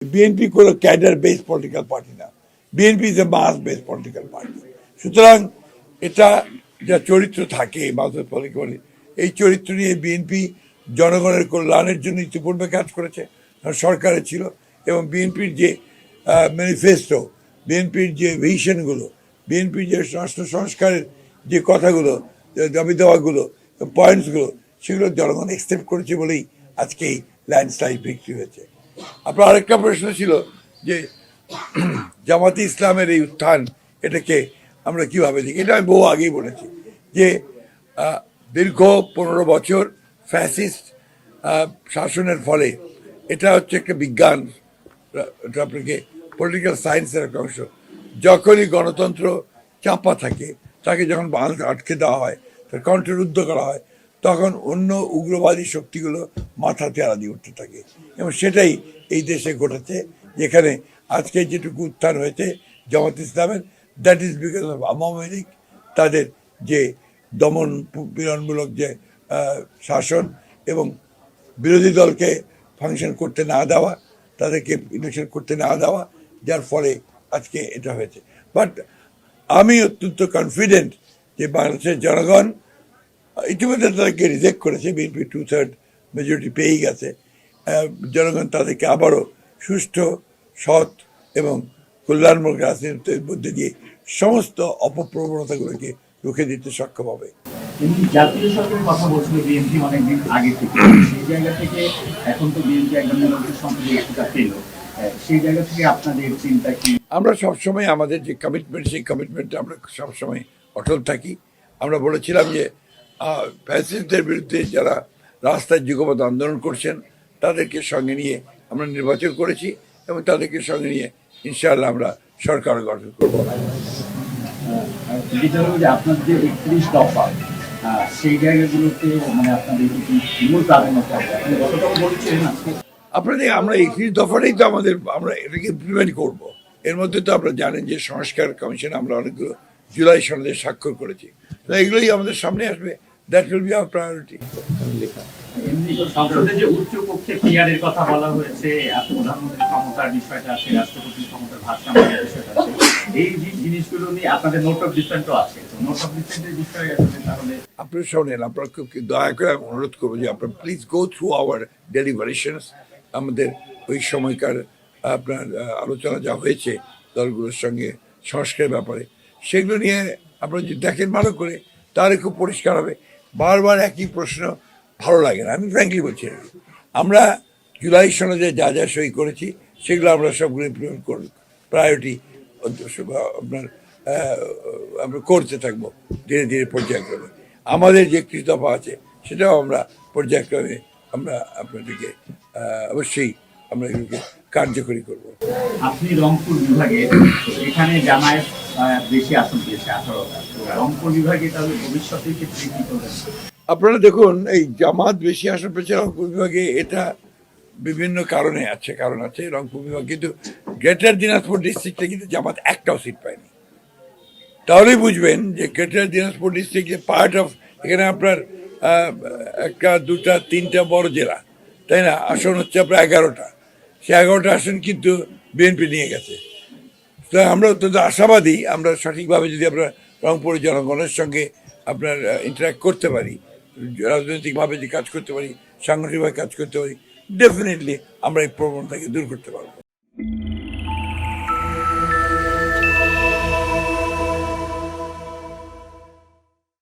BNP কোনো cadre base political party না, BNP is a mass base political party. সুতরাং এটা যা চরিত্র থাকে মাসের পলিটিক্যাল, এই চরিত্র নিয়ে বিএনপি জনগণের কল্যাণের জন্য ইতিপূর্বে কাজ করেছে, সরকারে ছিল। এবং বিএনপির যে ম্যানিফেস্টো, বিএনপির যে ভিশনগুলো, বিএনপির যে রাষ্ট্র সংস্কারের যে কথাগুলো, দাবি দেওয়াগুলো, পয়েন্টসগুলো, সেগুলো জনগণ অ্যাকসেপ্ট করেছে বলেই আজকে এই ল্যান্ডস্লাইড বিক্রি হয়েছে। আপনার আরেকটা প্রশ্ন ছিল যে জামাতে ইসলামের এই উত্থান, এটাকে আমরা কিভাবে দেখি। এটা আমি বহু আগেই বলেছি যে দীর্ঘ 15 বছর ফ্যাসিস্ট শাসনের ফলে এটা হচ্ছে একটা বিজ্ঞান, এটা আপনাকে পলিটিক্যাল সায়েন্সের একটা অংশ। যখনই গণতন্ত্র চাপা থাকে, তাকে যখন বাঁধ আটকে দেওয়া হয়, তার কণ্ঠরুদ্ধ করা হয়, তখন অন্য উগ্রবাদী শক্তিগুলো মাথা তেড়া দিয়ে উঠতে থাকে। এবং সেটাই এই দেশে ঘটেছে, যেখানে আজকে যেটুকু উত্থান হয়েছে জামাত ইসলামের, that is because of Awami League, তাদের যে দমন পীড়নমূলক যে শাসন এবং বিরোধী দলকে ফাংশন করতে না দেওয়া, তাদেরকে ইলেকশন করতে না দেওয়া, যার ফলে আজকে এটা হয়েছে। বাট আমি অত্যন্ত কনফিডেন্ট যে বাংলাদেশের জনগণ ইতিমধ্যে তাদেরকে রিজেক্ট করেছে, বিএনপি 2/3 মেজরিটি পেয়েই গেছে। জনগণ তাদেরকে আবারও সুষ্ঠু, সৎ এবং কল্যাণমূলক রাজনীতির মধ্যে দিয়ে সমস্ত অপপ্রবণতাগুলোকে রুখে দিতে সক্ষম হবে। জাতীয় সরকারের কথা বলছিল বিএনপি অনেকদিন আগে থেকে, সেই জায়গা থেকে এখন তো বিএনপি একদম সম্পর্কে কিছুটা পেল, সেই জায়গা থেকে আপনাদের চিন্তা কি? আমরা সবসময় আমাদের যে কমিটমেন্ট, সেই কমিটমেন্টে আমরা সবসময় অটল থাকি। আমরা বলেছিলাম যে ফ্যাসিস্টদের বিরুদ্ধে যারা রাস্তায় যুগপৎ আন্দোলন করছেন, তাদেরকে সঙ্গে নিয়ে আমরা নির্বাচন করেছি এবং তাদেরকে সঙ্গে নিয়ে ইনশাআল্লাহ আমরা সরকার গঠন করব। আপনার যে 31 দফা, সেই জায়গাগুলোতে মানে আপনাদের মূল প্রাধান্য থাকবে, আপনি গতকাল বলছিলেন আজকে আপনাদের আমরা 31 দফাটাই তো আমাদের, আমরা এটাকে ইমপ্লিমেন্ট করব। এর মধ্যে তো আপনারা জানেন যে সংস্কার কমিশন আমরা অনেকগুলো জুলাই সনদে স্বাক্ষর করেছি, তো এগুলোই আমাদের সামনে আসবে। That will be hour priority. সংসদে যে উচ্চ কক্ষে পিআরের কথা বলা হয়েছে, প্রধানমন্ত্রীর ক্ষমতার বিষয়টা আছে, রাষ্ট্রপতির ক্ষমতার ভারসাম্যের বিষয়টা আছে, এই জিনিসগুলো নিয়ে আপনাদের নোট অফ ডিসেন্টও আছে। তো নোট অফ ডিসেন্টের বিষয়ে আসলে তাহলে আপনারা শোনেন, আপনারা খুব দয়া করে আমি অনুরোধ করবো যে আপনারা প্লিজ গো থ্রু আওয়ার ডেলিভারেশনস। আমাদের ওই সময়কার আপনার আলোচনা যা হয়েছে দলগুলোর সঙ্গে সংস্কারের ব্যাপারে, সেগুলো নিয়ে আপনারা যদি দেখেন ভালো করে, তাহলে খুব পরিষ্কার হবে। বারবার একই প্রশ্ন ভালো লাগে না, আমি ফ্র্যাঙ্কলি বলছি। আমরা জুলাই সনদে যা যা সই করেছি, সেগুলো আমরা সবগুলো ইমপ্লিমেন্ট করব, প্রায়োরিটি আপনার আমরা করতে থাকবো ধীরে ধীরে, পর্যায়ক্রমে। আমাদের যে কৃতজ্ঞতা আছে সেটাও আমরা পর্যায়ক্রমে আমরা আপনাদেরকে অবশ্যই আমরা এগুলোকে কার্যকরী করব। আপনি রংপুর বিভাগে, এখানে জামায়াত বেশি আসন পেয়েছে 18টা, রংপুর বিভাগে তাহলে ভবিষ্যতের ক্ষেত্রে কি করবেন? আপনারা দেখুন, এই জামাত বেশি আসন পেয়েছে রংপুর বিভাগে, এটা বিভিন্ন কারণে আছে, কারণ আছে রংপুর বিভাগ, কিন্তু গ্রেটার দিনাজপুর ডিস্ট্রিক্টে কিন্তু জামাত একটাও সিট পায়নি। তাহলেই বুঝবেন যে গ্রেটার দিনাজপুর ডিস্ট্রিক্ট যে পার্ট অফ, এখানে আপনার একটা, দুটা, তিনটা বড় জেলা, তাই না? আসন হচ্ছে আপনার 11টা, সে 11টা আসন কিন্তু বিএনপি নিয়ে গেছে। তো আমরা অত্যন্ত আশাবাদী, আমরা সঠিকভাবে যদি আমরা রংপুরের জনগণের সঙ্গে আপনার ইন্টারাক্ট করতে পারি, রাজনৈতিকভাবে যে কাজ করতে পারি, সাংগঠনিকভাবে কাজ করতে পারি, ডেফিনেটলি আমরা এই প্রবণতাকে দূর করতে পারবো।